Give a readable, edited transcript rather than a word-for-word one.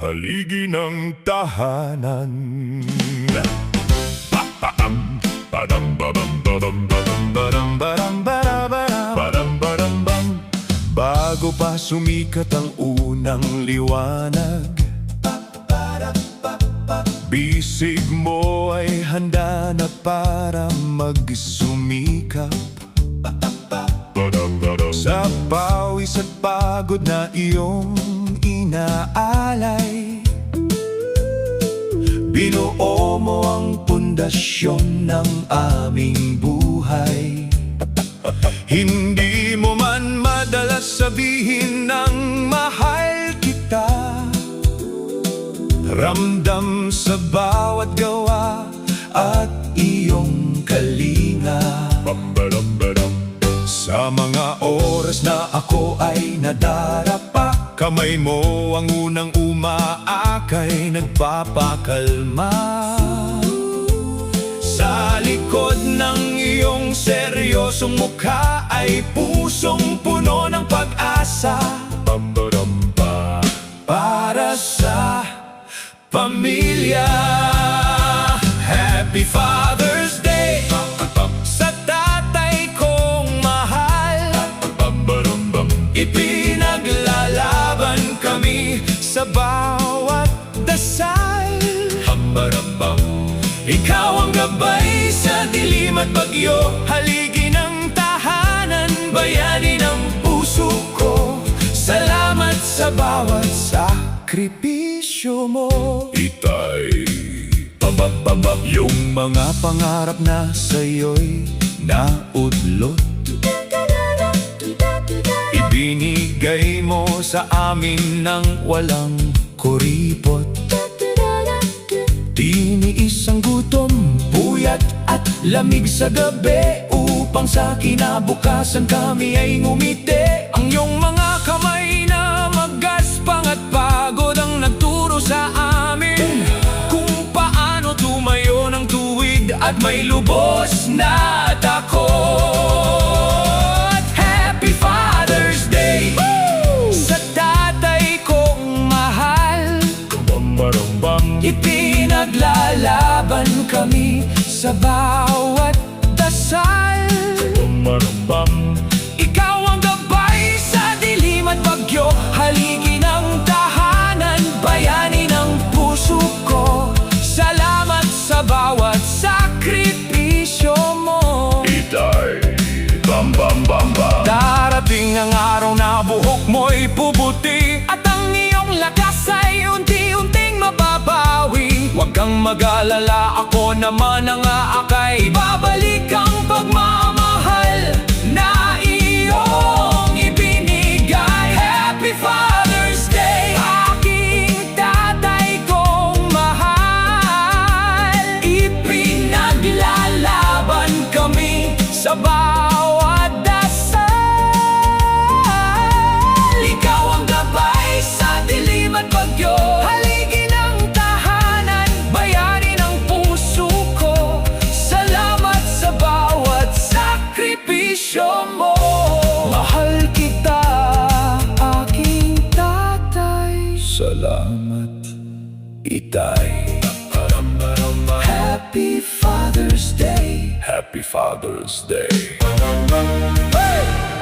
haligi ng tahanan. Bago pa sumikat ang unang liwanag, bisig mo ay handa na para magsumikap. Sa pawis at pagod na iyong inaalay, binuo mo ang pundasyon ng aming buhay. Hindi mo man madalas sabihin ng mahal kita, ramdam sa bawat gawa at iyong kalinga. Sa mga oras na ako ay nadarapa, kamay mo ang unang umaakay, nagpapakalma. Sa likod ng iyong seryosong mukha ay pusong puno ng pag-asa, para sa pamilya. Happy Father's Day sa tatay kong mahal. Ipinaglalaban kami sa bawat dasal. Ikaw ang gabay sa dilim at bagyo, haligi ng tahanan, bayani ng puso ko. Salamat sa bawat sakripisyo mo. Itay, yung mga pangarap na sa'yo'y naudlot, ibinigay mo sa amin ng walang kuripot. Tiniis ang gutom, puyat at lamig sa gabi, upang sa kinabukasan kami ay ngumiti. Ang iyong mga kamay na magaspang at pagod ang nagturo sa amin kung paano tumayo ng tuwid at may lubos na takot. Happy Father's Day sa tatay kong mahal. Ipinaglalaban kami sa bawat dasal. Ikaw ang gabay sa dilim at bagyo, haligi ng tahanan, bayani ng puso ko. Salamat sa bawat sakripisyo mo. Itay, darating ang araw na buhok mo'y puputi at ang iyong lakas ay unti-unting mababawi. Huwag kang mag-alala, ako naman ang aakay. Babalik ang pagmamahal na iyong ibinigay. Happy Father's Day, aking tatay kong mahal. Ipinaglalaban kami sa bawat dasal. Ikaw ang gabay sa dilim at bagyo, haligi ng tahanan, bayani ng puso ko. Salamat sa bawat sakripisyo mo. Mahal kita, aking tatay. Salamat, Itay. Happy Father's Day. Happy Father's Day. Hey!